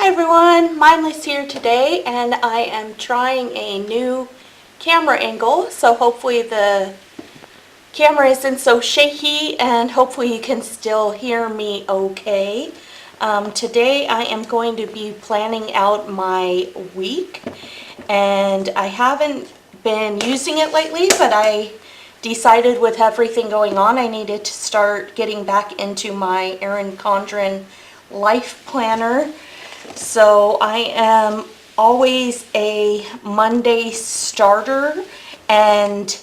Hi everyone, Mindless here today, and I am trying a new camera angle, so hopefully the camera isn't so shaky and hopefully you can still hear me okay. Today I am going to be planning out my week, and I haven't been using it lately, but I decided with everything going on I needed to start getting back into my Erin Condren life planner. So I am always a Monday starter, and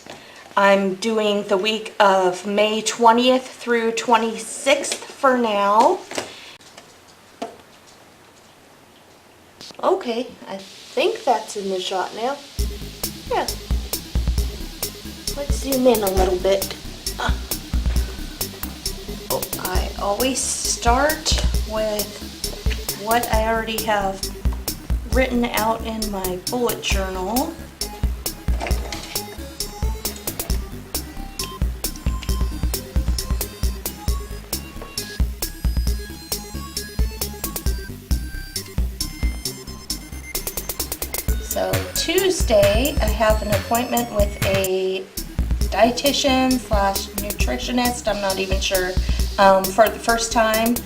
I'm doing the week of May 20th through 26th for now. Okay, I think that's in the shot now. Yeah. Let's zoom in a little bit. I always start with what I already have written out in my bullet journal. So Tuesday I have an appointment with a dietitian slash nutritionist, I'm not even sure, for the first time.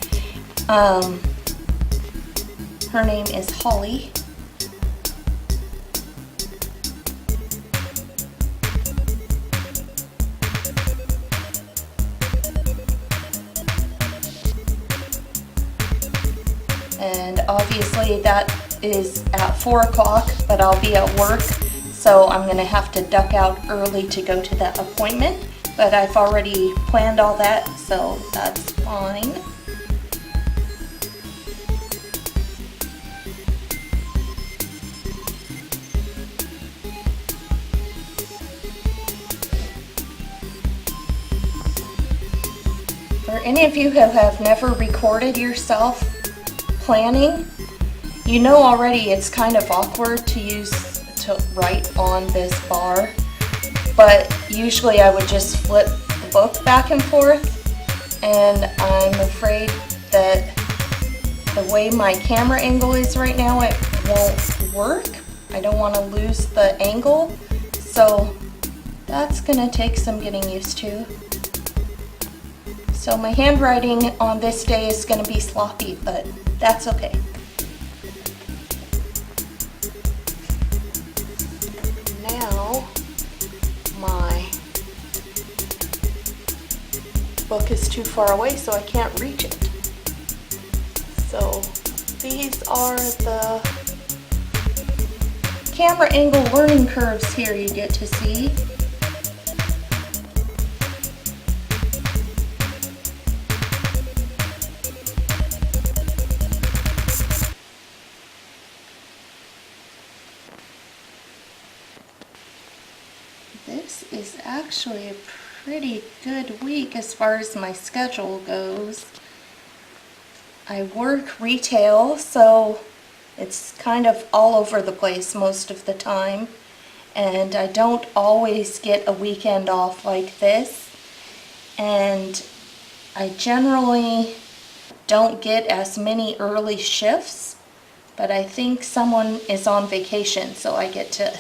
Her name is Holly. And obviously that is at 4 o'clock, but I'll be at work, so I'm going to have to duck out early to go to that appointment. But I've already planned all that, so that's fine. For any of you who have never recorded yourself planning, you know already it's kind of awkward to write on this bar, but usually I would just flip the book back and forth, and I'm afraid that the way my camera angle is right now, it won't work. I don't want to lose the angle, so that's gonna take some getting used to. So my handwriting on this day is going to be sloppy, but that's okay. Now my book is too far away, so I can't reach it. So these are the camera angle learning curves here you get to see. This is actually a pretty good week as far as my schedule goes. I work retail, so it's kind of all over the place most of the time, and I don't always get a weekend off like this, and I generally don't get as many early shifts, but I think someone is on vacation, so I get to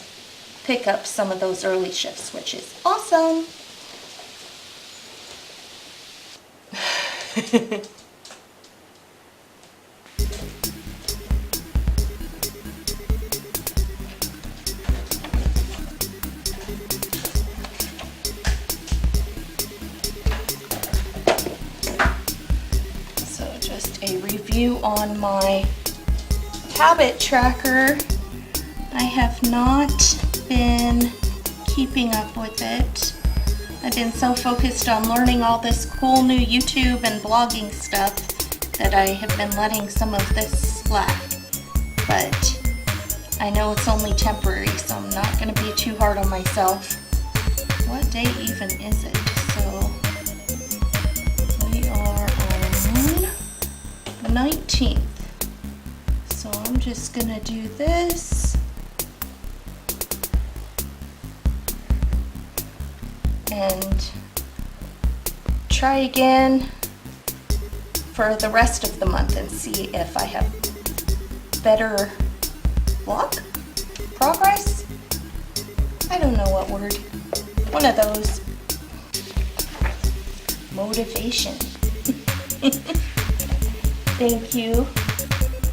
pick up some of those early shifts, which is awesome. So just a review on my habit tracker. I have not been keeping up with it. I've been so focused on learning all this cool new YouTube and blogging stuff that I have been letting some of this slack. But I know it's only temporary, so I'm not going to be too hard on myself. What day even is it? So we are on the 19th. So I'm just going to do this. And try again for the rest of the month and see if I have better luck? Progress? I don't know what word. One of those. Motivation. Thank you.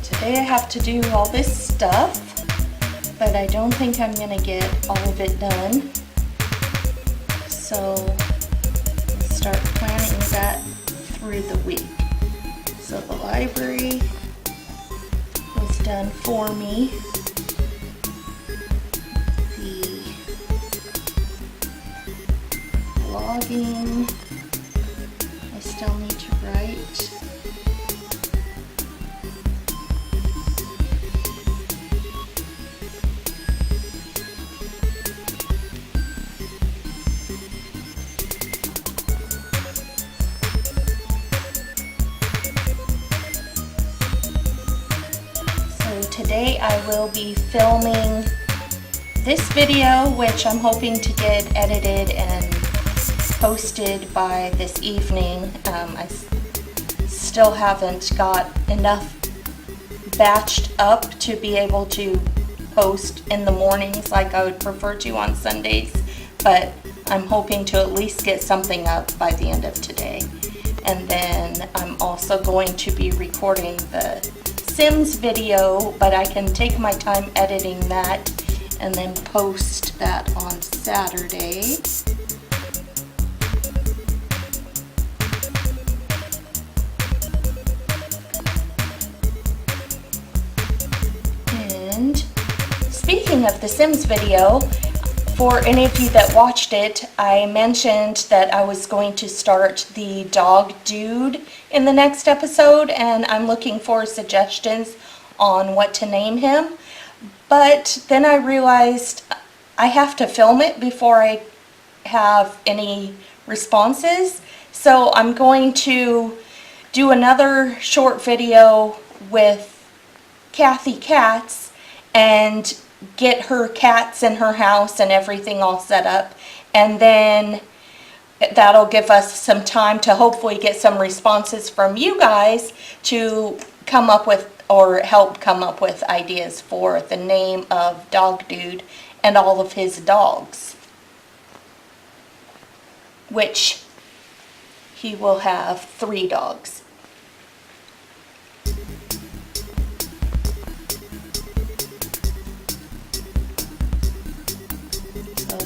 Today I have to do all this stuff, but I don't think I'm gonna get all of it done. So I'll start planning that through the week. So the library was done for me. The blogging, I still need to write. Today I will be filming this video, which I'm hoping to get edited and posted by this evening. I still haven't got enough batched up to be able to post in the mornings like I would prefer to on Sundays, but I'm hoping to at least get something up by the end of today. And then I'm also going to be recording the Sims video, but I can take my time editing that and then post that on Saturday. And speaking of the Sims video, for any of you that watched it, I mentioned that I was going to start the dog dude in the next episode, and I'm looking for suggestions on what to name him. But then I realized I have to film it before I have any responses. So I'm going to do another short video with Kathy Katz and get her cats in her house and everything all set up, and then that'll give us some time to hopefully get some responses from you guys to come up with or help come up with ideas for the name of Dog Dude and all of his dogs, which he will have 3 dogs.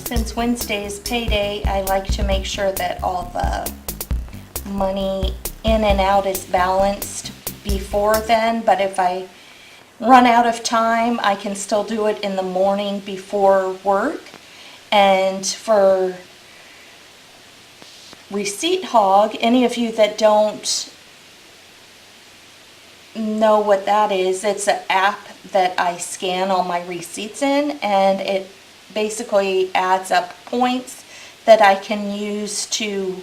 Since Wednesday is payday, I like to make sure that all the money in and out is balanced before then, but if I run out of time, I can still do it in the morning before work. And for Receipt Hog, any of you that don't know what that is, it's an app that I scan all my receipts in, and it basically adds up points that I can use to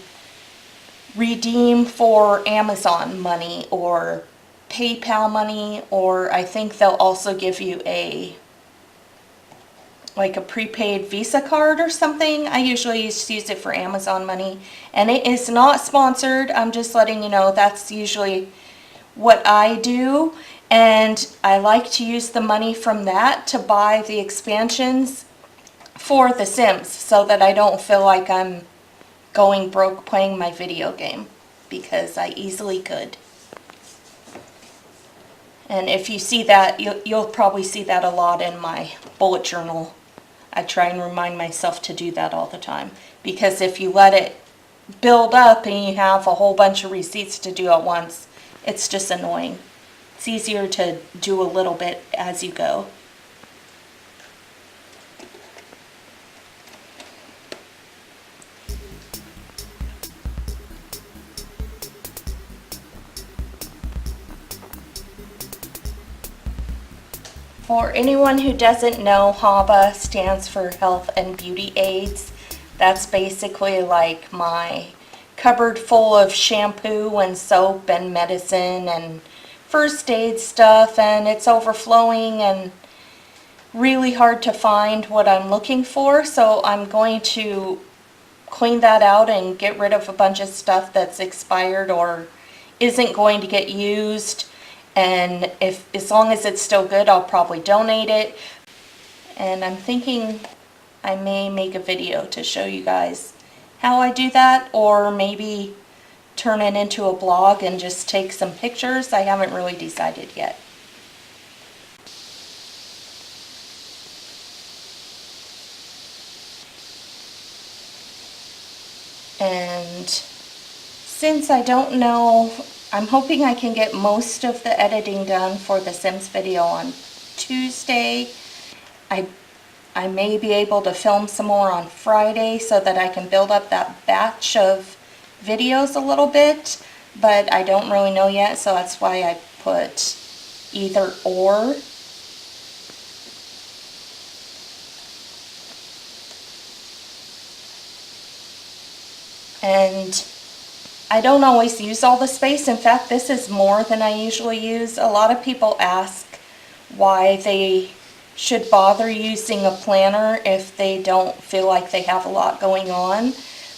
redeem for Amazon money or PayPal money, or I think they'll also give you like a prepaid Visa card or something. I usually use it for Amazon money, and it is not sponsored. I'm just letting you know that's usually what I do, and I like to use the money from that to buy the expansions for The Sims so that I don't feel like I'm going broke playing my video game, because I easily could. And if you see that, you'll probably see that a lot in my bullet journal. I try and remind myself to do that all the time, because if you let it build up and you have a whole bunch of receipts to do at once, it's just annoying. It's easier to do a little bit as you go. For anyone who doesn't know, HABA stands for Health and Beauty Aids. That's basically like my cupboard full of shampoo and soap and medicine and first aid stuff, and it's overflowing and really hard to find what I'm looking for. So I'm going to clean that out and get rid of a bunch of stuff that's expired or isn't going to get used, and as long as it's still good, I'll probably donate it. And I'm thinking I may make a video to show you guys how I do that, or maybe turn it into a blog and just take some pictures. I haven't really decided yet. And since I don't know, I'm hoping I can get most of the editing done for the Sims video on Tuesday. I may be able to film some more on Friday so that I can build up that batch of videos a little bit, but I don't really know yet, so that's why I put either or. And I don't always use all the space. In fact, this is more than I usually use. A lot of people ask why they should bother using a planner if they don't feel like they have a lot going on.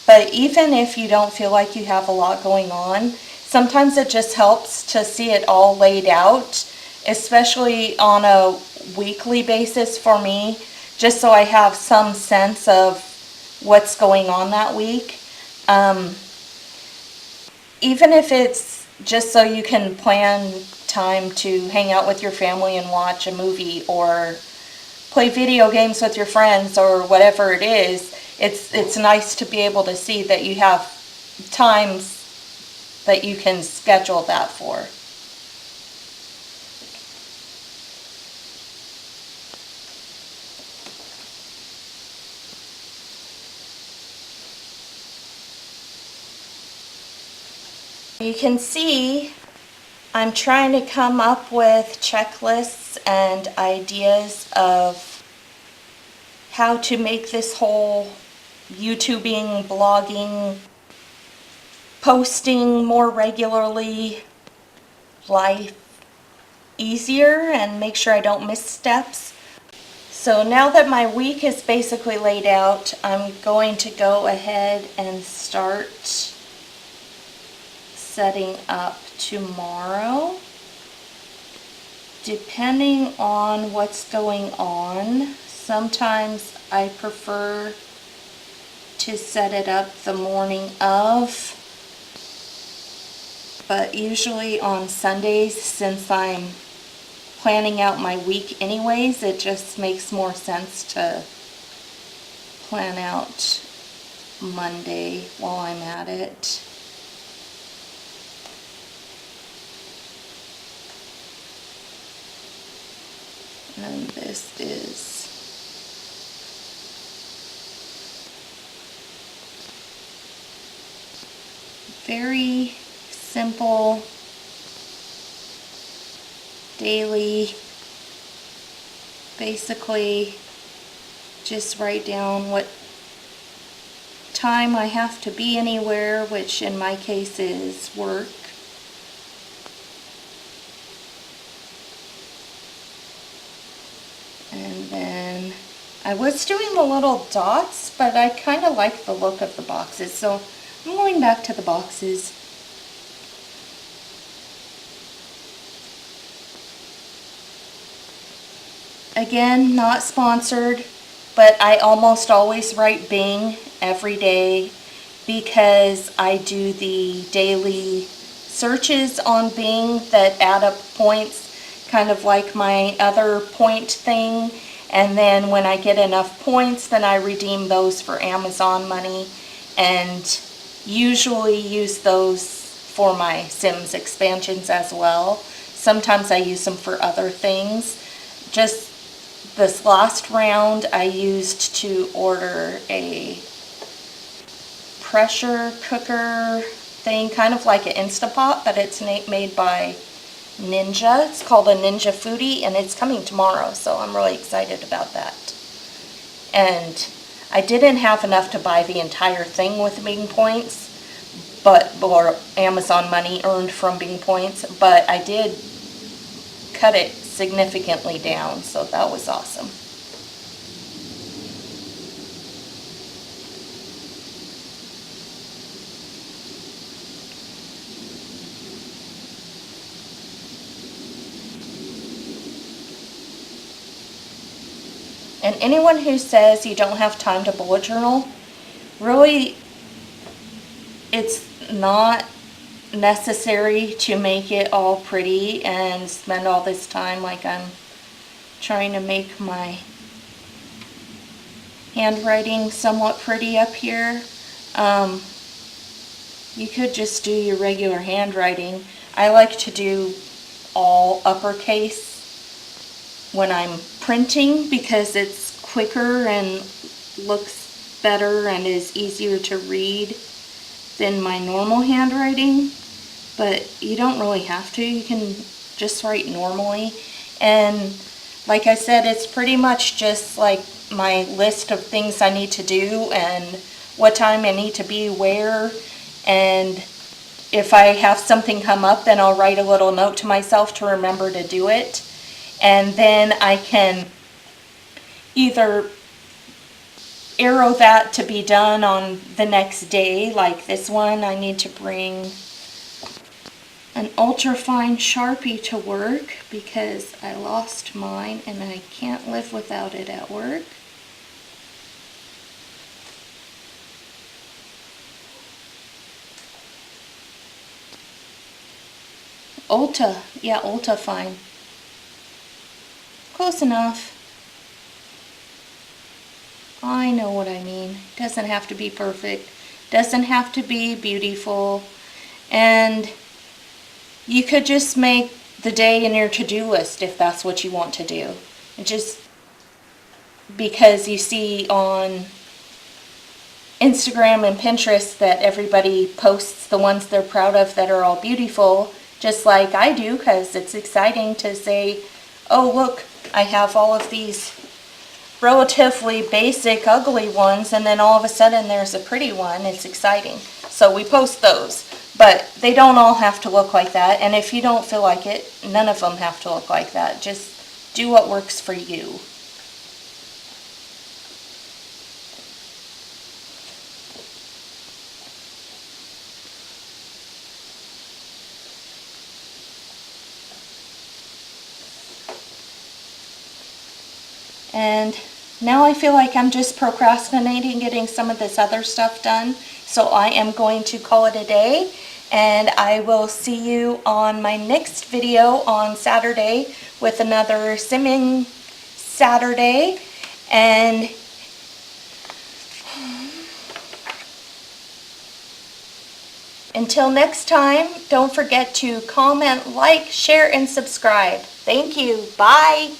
But even if you don't feel like you have a lot going on, sometimes it just helps to see it all laid out, especially on a weekly basis for me, just so I have some sense of what's going on that week. Even if it's just so you can plan time to hang out with your family and watch a movie or play video games with your friends or whatever it is, it's nice to be able to see that you have times that you can schedule that for. You can see I'm trying to come up with checklists and ideas of how to make this whole YouTubing, blogging, posting more regularly life easier and make sure I don't miss steps. So now that my week is basically laid out, I'm going to go ahead and start setting up tomorrow. Depending on what's going on, sometimes I prefer to set it up the morning of, but usually on Sundays, since I'm planning out my week anyways, it just makes more sense to plan out Monday while I'm at it. And this is very simple daily. Basically, just write down what time I have to be anywhere, which in my case is work. And then I was doing the little dots, but I kind of like the look of the boxes, so I'm going back to the boxes. Again, not sponsored, but I almost always write Bing every day because I do the daily searches on Bing that add up points, kind of like my other point thing, and then when I get enough points, then I redeem those for Amazon money and usually use those for my Sims expansions as well. Sometimes I use them for other things. Just this last round I used to order a pressure cooker thing, kind of like an Instapot, but it's made by Ninja. It's called a Ninja Foodie, and it's coming tomorrow, so I'm really excited about that. And I didn't have enough to buy the entire thing with Bing points, or Amazon money earned from Bing points, but I did cut it significantly down, so that was awesome. And anyone who says you don't have time to bullet journal, really, it's not necessary to make it all pretty and spend all this time like I'm trying to make my handwriting somewhat pretty up here. You could just do your regular handwriting. I like to do all uppercase when I'm printing because it's quicker and looks better and is easier to read than my normal handwriting. But you don't really have to. You can just write normally. And like I said, it's pretty much just like my list of things I need to do and what time I need to be where. And if I have something come up, then I'll write a little note to myself to remember to do it. And then I can either arrow that to be done on the next day, like this one. I need to bring an ultra-fine Sharpie to work because I lost mine and I can't live without it at work. Ultra fine. Close enough. I know what I mean. Doesn't have to be perfect. Doesn't have to be beautiful. And you could just make the day in your to-do list if that's what you want to do. And just because you see on Instagram and Pinterest that everybody posts the ones they're proud of that are all beautiful, just like I do, because it's exciting to say, oh look, I have all of these relatively basic ugly ones, and then all of a sudden there's a pretty one. It's exciting. So we post those, but they don't all have to look like that. And if you don't feel like it, none of them have to look like that. Just do what works for you. And now I feel like I'm just procrastinating getting some of this other stuff done. So I am going to call it a day, and I will see you on my next video on Saturday with another Simming Saturday. And until next time, don't forget to comment, like, share, and subscribe. Thank you. Bye.